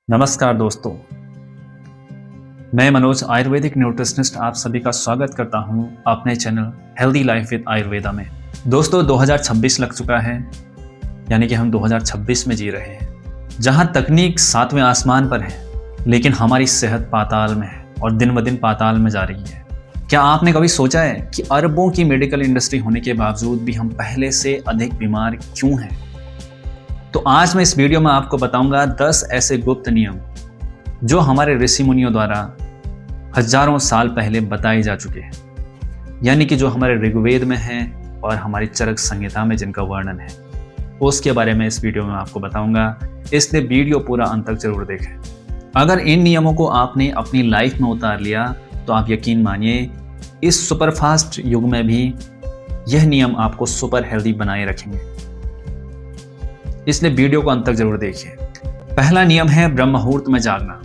नमस्कार दोस्तों, मैं मनोज आयुर्वेदिक न्यूट्रिशनिस्ट आप सभी का स्वागत करता हूं अपने channel healthy life with Ayurveda में। दोस्तों 2026 लग चुका है, यानी कि हम 2026 में जी रहे हैं, जहां तकनीक 7वें आसमान पर है लेकिन हमारी सेहत पाताल में है और दिन ब दिन पाताल में जा रही है। क्या आपने कभी सोचा है कि अरबों की मेडिकल इंडस्ट्री होने के बावजूद भी हम पहले से अधिक बीमार क्यों हैं? तो आज मैं इस वीडियो में आपको बताऊंगा 10 ऐसे गुप्त नियम जो हमारे ऋषि मुनियों द्वारा हजारों साल पहले बताए जा चुके हैं, यानी कि जो हमारे ऋग्वेद में हैं और हमारी चरक संहिता में जिनका वर्णन है, उसके बारे में इस वीडियो में आपको बताऊंगा। इसलिए वीडियो पूरा अंत तक जरूर देखें। अगर इन नियमों को आपने अपनी लाइफ में उतार लिया तो आप यकीन मानिए इस सुपरफास्ट युग में भी यह नियम आपको सुपर हेल्दी बनाए रखेंगे। इसलिए वीडियो को अंत तक जरूर देखिए। पहला नियम है ब्रह्म मुहूर्त में जागना।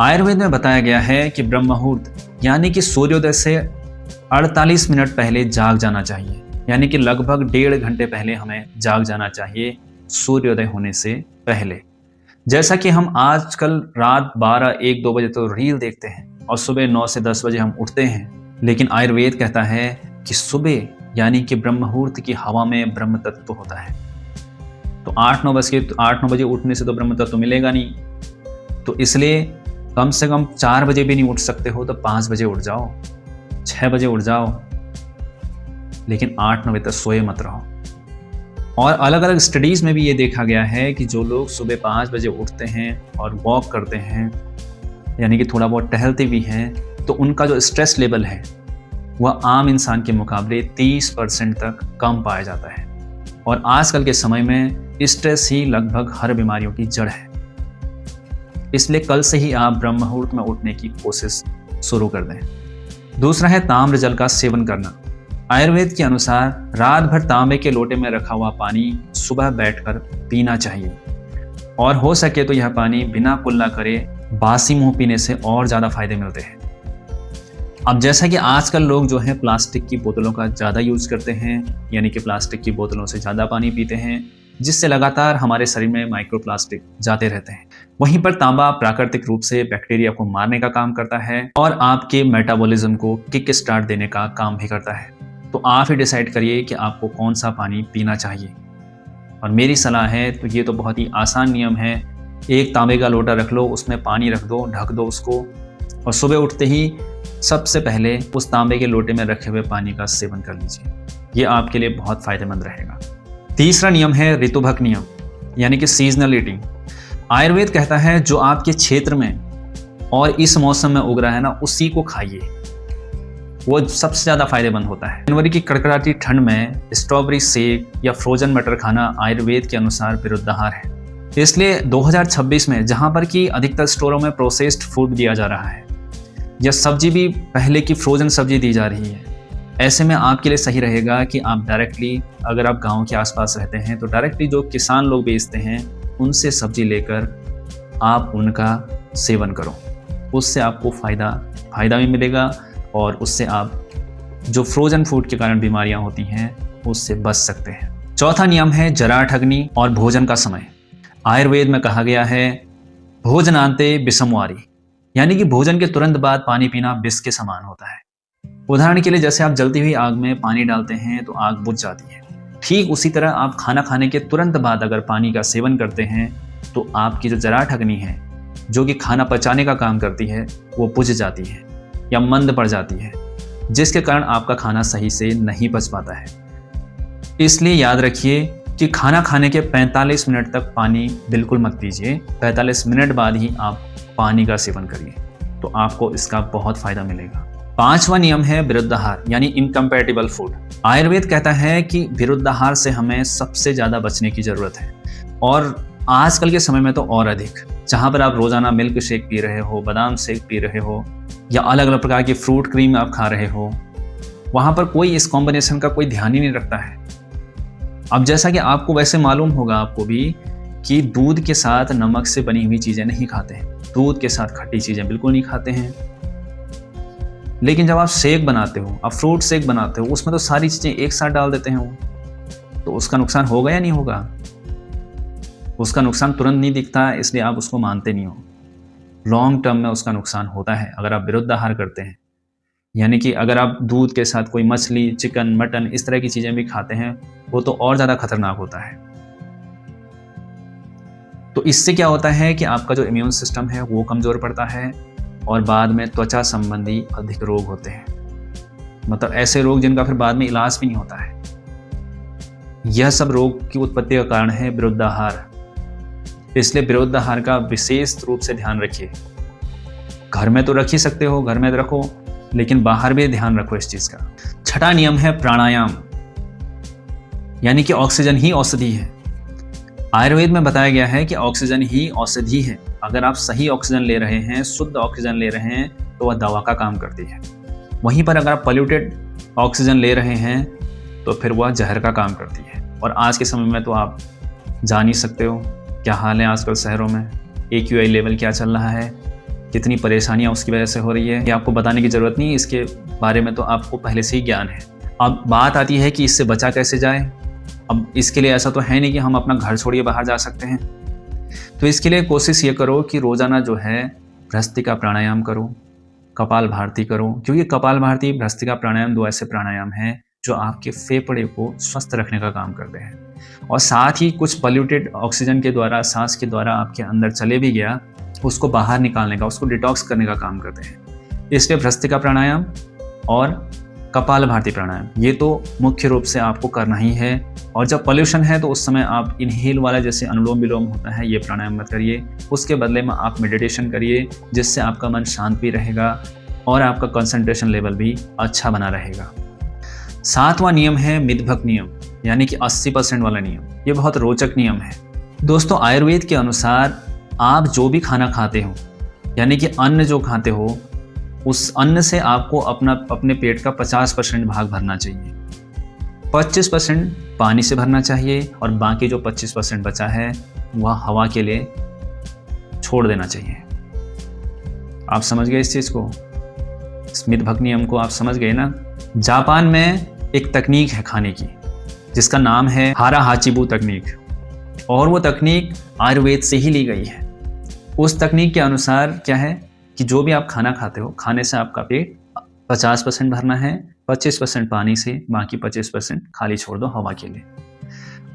आयुर्वेद में बताया गया है कि ब्रह्म मुहूर्त यानी कि सूर्योदय से 48 मिनट पहले जाग जाना चाहिए, यानी कि लगभग 1.5 घंटे पहले हमें जाग जाना चाहिए सूर्योदय होने से पहले। जैसा कि हम आजकल रात 12, 1, 2 बजे तो रील देखते हैं और सुबह 9 से 10 बजे हम उठते हैं, लेकिन आयुर्वेद कहता है कि सुबह यानी कि ब्रह्म मुहूर्त की हवा में ब्रह्म तत्व होता है। तो 8-9 बजे उठने से तो ब्रह्म तत्व मिलेगा नहीं, तो इसलिए कम से कम 4 बजे भी नहीं उठ सकते हो तो 5 बजे उठ जाओ, 6 बजे उठ जाओ, लेकिन 8-9 बजे तक सोए मत रहो। और अलग अलग स्टडीज में भी ये देखा गया है कि जो लोग सुबह 5 बजे उठते हैं और वॉक करते हैं, यानी कि थोड़ा बहुत टहलते भी हैं, तो उनका जो स्ट्रेस लेवल है वह आम इंसान के मुकाबले 30% तक कम पाया जाता है। और आजकल के समय में स्ट्रेस ही लगभग हर बीमारियों की जड़ है। इसलिए कल से ही आप ब्रह्म मुहूर्त में उठने की कोशिश शुरू कर दें। दूसरा है ताम्र जल का सेवन करना। आयुर्वेद के अनुसार रात भर तांबे के लोटे में रखा हुआ पानी सुबह बैठकर पीना चाहिए, और हो सके तो यह पानी बिना कुल्ला करे बासी मुंह पीने से और ज़्यादा फायदे मिलते हैं। अब जैसा कि आजकल लोग जो है प्लास्टिक की बोतलों का ज़्यादा यूज करते हैं, यानी कि प्लास्टिक की बोतलों से ज़्यादा पानी पीते हैं, जिससे लगातार हमारे शरीर में माइक्रोप्लास्टिक जाते रहते हैं। वहीं पर तांबा प्राकृतिक रूप से बैक्टीरिया को मारने का काम करता है और आपके मेटाबॉलिज्म को किक स्टार्ट देने का काम भी करता है। तो आप ही डिसाइड करिए कि आपको कौन सा पानी पीना चाहिए। और मेरी सलाह है तो ये तो बहुत ही आसान नियम है। एक तांबे का लोटा रख लो, उसमें पानी रख दो, ढक दो उसको, और सुबह उठते ही सबसे पहले उस तांबे के लोटे में रखे हुए पानी का सेवन कर लीजिए। ये आपके लिए बहुत फायदेमंद रहेगा। तीसरा नियम है ऋतुभक नियम, यानी कि सीजनल ईटिंग। आयुर्वेद कहता है जो आपके क्षेत्र में और इस मौसम में उग रहा है ना, उसी को खाइए, वो सबसे ज़्यादा फायदेमंद होता है। जनवरी की कड़कड़ाती ठंड में स्ट्रॉबेरी शेक या फ्रोजन मटर खाना आयुर्वेद के अनुसार विरुद्धाहार है। इसलिए 2026 में जहाँ पर कि अधिकतर स्टोरों में प्रोसेस्ड फूड दिया जा रहा है या सब्जी भी पहले की फ्रोजन सब्जी दी जा रही है, ऐसे में आपके लिए सही रहेगा कि आप डायरेक्टली, अगर आप गांव के आसपास रहते हैं तो डायरेक्टली जो किसान लोग बेचते हैं उनसे सब्जी लेकर आप उनका सेवन करो। उससे आपको फ़ायदा भी मिलेगा और उससे आप जो फ्रोजन फूड के कारण बीमारियां होती हैं उससे बच सकते हैं। चौथा नियम है जराठग्नि और भोजन का समय। आयुर्वेद में कहा गया है भोजनांते विषमवारी, यानी कि भोजन के तुरंत बाद पानी पीना विष के समान होता है। उदाहरण के लिए जैसे आप जलती हुई आग में पानी डालते हैं तो आग बुझ जाती है, ठीक उसी तरह आप खाना खाने के तुरंत बाद अगर पानी का सेवन करते हैं तो आपकी जो जराठग्नि है, जो कि खाना पचाने का काम करती है, वो बुझ जाती है या मंद पड़ जाती है, जिसके कारण आपका खाना सही से नहीं पच पाता है। इसलिए याद रखिए कि खाना खाने के 45 मिनट तक पानी बिल्कुल मत पीजिए। 45 मिनट बाद ही आप पानी का सेवन करिए, तो आपको इसका बहुत फायदा मिलेगा। पांचवा नियम है विरुद्धाहार, यानी इनकम्पैटिबल फूड। आयुर्वेद कहता है कि विरुद्धाहार से हमें सबसे ज़्यादा बचने की ज़रूरत है, और आजकल के समय में तो और अधिक। जहाँ पर आप रोज़ाना मिल्क शेक पी रहे हो, बादाम शेक पी रहे हो, या अलग अलग प्रकार की फ्रूट क्रीम आप खा रहे हो, वहाँ पर कोई इस कॉम्बिनेशन का कोई ध्यान ही नहीं रखता है। अब जैसा कि आपको वैसे मालूम होगा आपको भी कि दूध के साथ नमक से बनी हुई चीज़ें नहीं खाते हैं, दूध के साथ खट्टी चीज़ें बिल्कुल नहीं खाते हैं। लेकिन जब आप शेक बनाते हो, आप फ्रूट शेक बनाते हो, उसमें तो सारी चीज़ें एक साथ डाल देते हैं वो, तो उसका नुकसान होगा या नहीं होगा? उसका नुकसान तुरंत नहीं दिखता, इसलिए आप उसको मानते नहीं हो। लॉन्ग टर्म में उसका नुकसान होता है अगर आप विरुद्ध आहार करते हैं। यानी कि अगर आप दूध के साथ कोई मछली, चिकन, मटन इस तरह की चीज़ें भी खाते हैं, वो तो और ज़्यादा खतरनाक होता है। तो इससे क्या होता है कि आपका जो इम्यून सिस्टम है वो कमज़ोर पड़ता है और बाद में त्वचा संबंधी अधिक रोग होते हैं। मतलब ऐसे रोग जिनका फिर बाद में इलाज भी नहीं होता है। यह सब रोग की उत्पत्ति का कारण है विरुद्ध आहार। इसलिए विरुद्ध आहार का विशेष रूप से ध्यान रखिए। घर में तो रख ही सकते हो, घर में तो रखो, लेकिन बाहर भी ध्यान रखो इस चीज़ का। छठा नियम है प्राणायाम, यानी कि ऑक्सीजन ही औषधि है। आयुर्वेद में बताया गया है कि ऑक्सीजन ही औषधि है। अगर आप सही ऑक्सीजन ले रहे हैं, शुद्ध ऑक्सीजन ले रहे हैं, तो वह दवा का काम करती है। वहीं पर अगर आप पॉल्यूटेड ऑक्सीजन ले रहे हैं तो फिर वह जहर का काम करती है। और आज के समय में तो आप जान ही सकते हो क्या हाल है आजकल शहरों में। AQI लेवल क्या चल रहा है, कितनी परेशानियां उसकी वजह से हो रही है, ये आपको बताने की ज़रूरत नहीं, इसके बारे में तो आपको पहले से ही ज्ञान है। अब बात आती है कि इससे बचा कैसे जाए। अब इसके लिए ऐसा तो है नहीं कि हम अपना घर छोड़िए बाहर जा सकते हैं। तो इसके लिए कोशिश ये करो कि रोज़ाना जो है भ्रस्त्रिका प्राणायाम करो, कपाल भारती करो, क्योंकि कपाल भारती, भ्रस्त्रिका प्राणायाम 2 ऐसे प्राणायाम हैं जो आपके फेफड़े को स्वस्थ रखने का काम करते हैं। और साथ ही कुछ पॉल्यूटेड ऑक्सीजन के द्वारा, सांस के द्वारा आपके अंदर चले भी गया, उसको बाहर निकालने का, उसको डिटॉक्स करने का काम करते हैं। इसलिए भ्रस्त्रिका प्राणायाम और कपाल भारती प्राणायाम ये तो मुख्य रूप से आपको करना ही है। और जब पॉल्यूशन है तो उस समय आप इनहेल वाला जैसे अनुलोम विलोम होता है ये प्राणायाम मत करिए, उसके बदले में आप मेडिटेशन करिए, जिससे आपका मन शांत भी रहेगा और आपका कंसंट्रेशन लेवल भी अच्छा बना रहेगा। 7वां नियम है मितभक नियम, यानी कि 80% वाला नियम। ये बहुत रोचक नियम है दोस्तों। आयुर्वेद के अनुसार आप जो भी खाना खाते हो, यानी कि अन्न जो खाते हो, उस अन्न से आपको अपने पेट का 50% भाग भरना चाहिए। 25% पानी से भरना चाहिए और बाकी जो 25% बचा है वह हवा के लिए छोड़ देना चाहिए। आप समझ गए इस चीज़ को, मितभक नियम को आप समझ गए ना। जापान में एक तकनीक है खाने की जिसका नाम है हारा हाचिबू तकनीक, और वो तकनीक आयुर्वेद से ही ली गई है। उस तकनीक के अनुसार क्या है कि जो भी आप खाना खाते हो, खाने से आपका पेट 50% भरना है, 25% पानी से, बाकी 25% खाली छोड़ दो हवा के लिए।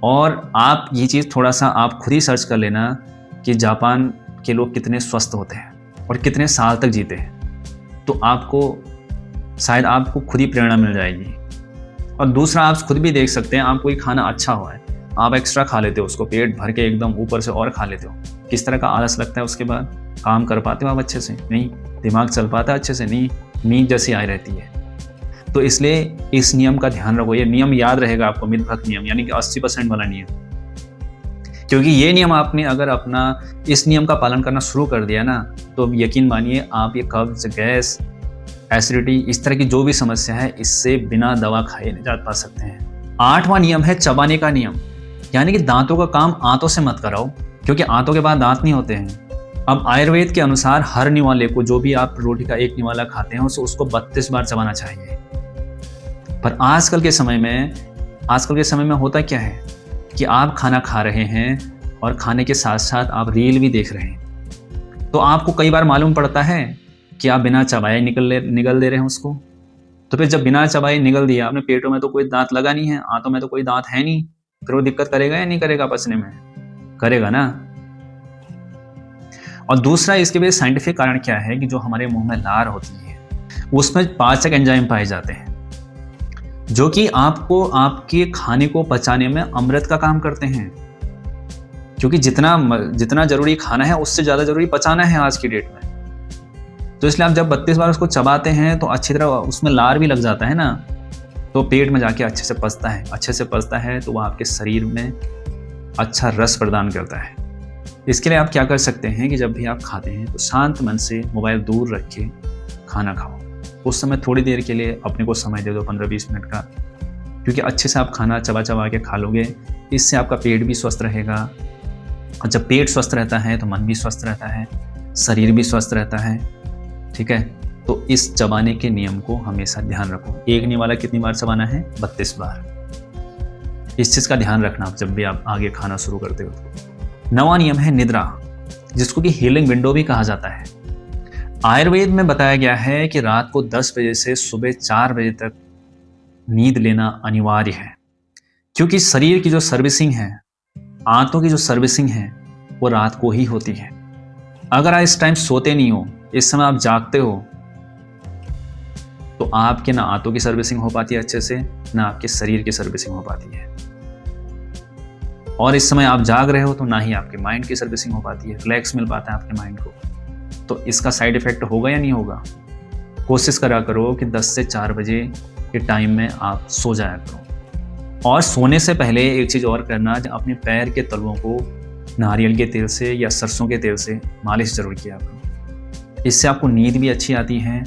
और आप ये चीज़ थोड़ा सा आप खुद ही सर्च कर लेना कि जापान के लोग कितने स्वस्थ होते हैं और कितने साल तक जीते हैं, तो शायद आपको खुद ही प्रेरणा मिल जाएगी। और दूसरा, आप खुद भी देख सकते हैं, आप कोई खाना अच्छा हुआ है, आप एक्स्ट्रा खा लेते हो उसको, पेट भर के एकदम ऊपर से और खा लेते हो, किस तरह का आलस लगता है। उसके बाद काम कर पाते हो आप अच्छे से? नहीं। दिमाग चल पाता है अच्छे से? नहीं। नींद जैसी आई रहती है। तो इसलिए इस नियम का ध्यान रखो। ये नियम याद रहेगा आपको, मितभक नियम, यानी कि 80% वाला नियम। क्योंकि ये नियम आपने अगर अपना इस नियम का पालन करना शुरू कर दिया ना, तो यकीन मानिए आप ये कब्ज, गैस, एसिडिटी, इस तरह की जो भी समस्या है, इससे बिना दवा खाए निजात पा सकते हैं। 8वां नियम है चबाने का नियम, यानी कि दांतों का काम आंतों से मत कराओ, क्योंकि आंतों के बाद दांत नहीं होते हैं। अब आयुर्वेद के अनुसार हर निवाले को, जो भी आप रोटी का एक निवाला खाते हैं, उसको 32 बार चबाना चाहिए। पर आजकल के समय में होता क्या है कि आप खाना खा रहे हैं और खाने के साथ साथ आप रील भी देख रहे हैं, तो आपको कई बार मालूम पड़ता है कि आप बिना चबाए निगल दे रहे हैं उसको। तो फिर जब बिना चबाए निगल दिया, अपने पेटों में तो कोई दांत लगा नहीं है, आंतों में तो कोई दांत है नहीं, फिर वो दिक्कत करेगा या नहीं करेगा पचने में? करेगा ना। और दूसरा, इसके पीछे साइंटिफिक कारण क्या है कि जो हमारे मुंह में लार होती है उसमें पाचक एंजाइम पाए जाते हैं, जो कि आपको आपके खाने को पचाने में अमृत का काम करते हैं। क्योंकि जितना जरूरी खाना है उससे ज़्यादा जरूरी पचाना है आज की डेट में। तो इसलिए आप जब 32 बार उसको चबाते हैं तो अच्छी तरह उसमें लार भी लग जाता है ना, तो पेट में जाके अच्छे से पचता है तो वह आपके शरीर में अच्छा रस प्रदान करता है। इसके लिए आप क्या कर सकते हैं कि जब भी आप खाते हैं तो शांत मन से मोबाइल दूर रख के खाना खाओ। उस समय थोड़ी देर के लिए अपने को समय दे दो, 15-20 मिनट का, क्योंकि अच्छे से आप खाना चबा के खा लोगे। इससे आपका पेट भी स्वस्थ रहेगा, और जब पेट स्वस्थ रहता है तो मन भी स्वस्थ रहता है, शरीर भी स्वस्थ रहता है। ठीक है, तो इस चबाने के नियम को हमेशा ध्यान रखो। एक निवाला कितनी बार चबाना है? 32 बार। इस चीज़ का ध्यान रखना जब भी आप आगे खाना शुरू करते हो। 9वां नियम है निद्रा, जिसको कि हीलिंग विंडो भी कहा जाता है। आयुर्वेद में बताया गया है कि रात को 10 बजे से सुबह 4 बजे तक नींद लेना अनिवार्य है, क्योंकि शरीर की जो सर्विसिंग है, आंतों की जो सर्विसिंग है, वो रात को ही होती है। अगर आप इस टाइम सोते नहीं हो, इस समय आप जागते हो, तो आपके ना आंतों की सर्विसिंग हो पाती है अच्छे से, ना आपके शरीर की सर्विसिंग हो पाती है। और इस समय आप जाग रहे हो तो ना ही आपके माइंड की सर्विसिंग हो पाती है, रिलैक्स मिल पाता है आपके माइंड को। तो इसका साइड इफेक्ट होगा या नहीं होगा? कोशिश करा करो कि 10 से 4 बजे के टाइम में आप सो जाया करो। और सोने से पहले एक चीज़ और करना, अपने पैर के तलवों को नारियल के तेल से या सरसों के तेल से मालिश जरूर किया करो। इससे आपको नींद भी अच्छी आती है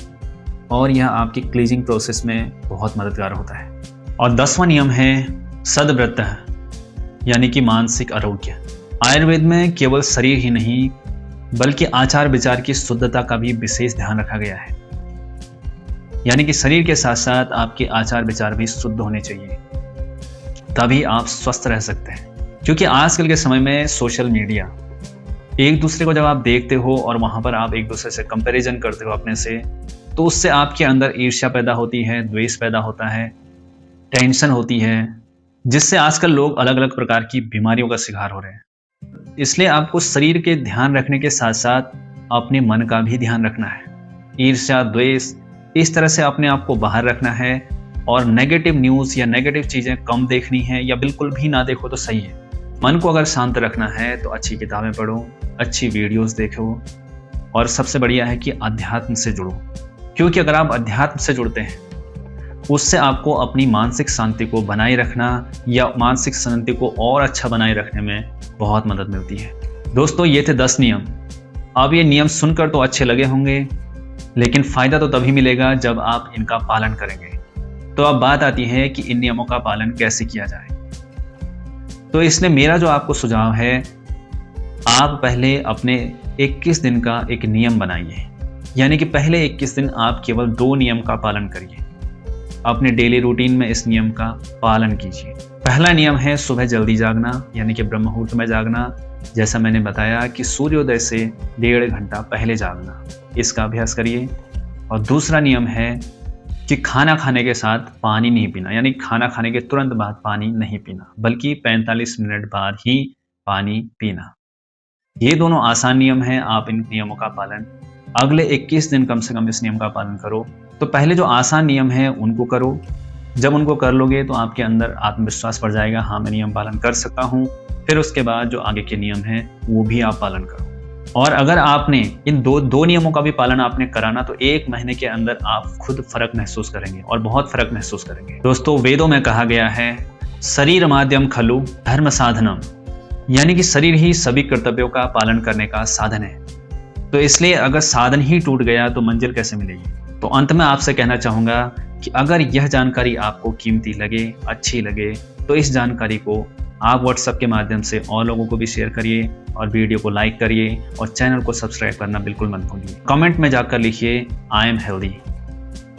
और यह आपकी क्लीजिंग प्रोसेस में बहुत मददगार होता है। और 10वां नियम है सद्व्रत, यानी कि मानसिक आरोग्य। आयुर्वेद में केवल शरीर ही नहीं बल्कि आचार विचार की शुद्धता का भी विशेष ध्यान रखा गया है। यानी कि शरीर के साथ साथ आपके आचार विचार भी शुद्ध होने चाहिए, तभी आप स्वस्थ रह सकते हैं। क्योंकि आजकल के समय में सोशल मीडिया, एक दूसरे को जब आप देखते हो और वहां पर आप एक दूसरे से कंपैरिजन करते हो अपने से, तो उससे आपके अंदर ईर्ष्या पैदा होती है, द्वेष पैदा होता है, टेंशन होती है, जिससे आजकल लोग अलग अलग प्रकार की बीमारियों का शिकार हो रहे हैं। इसलिए आपको शरीर के ध्यान रखने के साथ साथ अपने मन का भी ध्यान रखना है। ईर्ष्या, द्वेष, इस तरह से अपने आप को बाहर रखना है और नेगेटिव न्यूज़ या नेगेटिव चीज़ें कम देखनी है या बिल्कुल भी ना देखो तो सही है। मन को अगर शांत रखना है तो अच्छी किताबें पढ़ो, अच्छी वीडियोस देखो और सबसे बढ़िया है कि अध्यात्म से जुड़ो। क्योंकि अगर आप अध्यात्म से जुड़ते हैं, उससे आपको अपनी मानसिक शांति को बनाए रखना या मानसिक शांति को और अच्छा बनाए रखने में बहुत मदद मिलती है। दोस्तों, ये थे 10 नियम। अब ये नियम सुनकर तो अच्छे लगे होंगे, लेकिन फ़ायदा तो तभी मिलेगा जब आप इनका पालन करेंगे। तो अब बात आती है कि इन नियमों का पालन कैसे किया जाए। तो इसलिए मेरा जो आपको सुझाव है, आप पहले अपने 21 दिन का एक नियम बनाइए। यानी कि पहले 21 दिन आप केवल 2 नियम का पालन करिए। अपने डेली रूटीन में इस नियम का पालन कीजिए। पहला नियम है सुबह जल्दी जागना, यानी कि ब्रह्म मुहूर्त में जागना। जैसा मैंने बताया कि सूर्योदय से 1.5 घंटा पहले जागना, इसका अभ्यास करिए। और दूसरा नियम है कि खाना खाने के साथ पानी नहीं पीना, यानी खाना खाने के तुरंत बाद पानी नहीं पीना, बल्कि 45 मिनट बाद ही पानी पीना। ये दोनों आसान नियम हैं। आप इन नियमों का पालन अगले 21 दिन कम से कम इस नियम का पालन करो। तो पहले जो आसान नियम है उनको करो। जब उनको कर लोगे तो आपके अंदर आत्मविश्वास बढ़ जाएगा, हाँ मैं नियम पालन कर सकता हूँ। फिर उसके बाद जो आगे के नियम हैं वो भी आप पालन करो। और अगर आपने इन दो नियमों का भी पालन आपने कराना, तो 1 महीने के अंदर आप खुद फर्क महसूस करेंगे और बहुत फर्क महसूस करेंगे। दोस्तों, वेदों में कहा गया है शरीर माध्यम खलु धर्म साधनम, यानी कि शरीर ही सभी कर्तव्यों का पालन करने का साधन है। तो इसलिए अगर साधन ही टूट गया तो मंजिल कैसे मिलेगी। तो अंत में आपसे कहना चाहूँगा कि अगर यह जानकारी आपको कीमती लगे, अच्छी लगे, तो इस जानकारी को आप व्हाट्सएप के माध्यम से और लोगों को भी शेयर करिए और वीडियो को लाइक करिए और चैनल को सब्सक्राइब करना बिल्कुल मत भूलिए। कमेंट में जाकर लिखिए आई एम हेल्दी,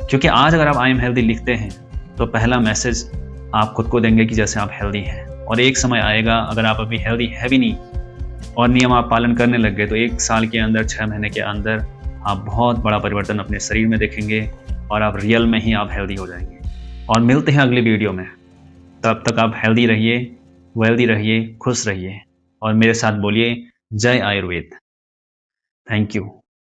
क्योंकि आज अगर आप आई एम हेल्दी लिखते हैं तो पहला मैसेज आप खुद को देंगे कि जैसे आप हेल्दी हैं। और एक समय आएगा, अगर आप अभी हेल्दी है भी नहीं और नियम आप पालन करने लग गए, तो 1 साल के अंदर, 6 महीने के अंदर आप बहुत बड़ा परिवर्तन अपने शरीर में देखेंगे और आप रियल में ही आप हेल्दी हो जाएंगे। और मिलते हैं अगली वीडियो में। तब तक आप हेल्दी रहिए, वेल्दी रहिए, खुश रहिए और मेरे साथ बोलिए जय आयुर्वेद। Thank you.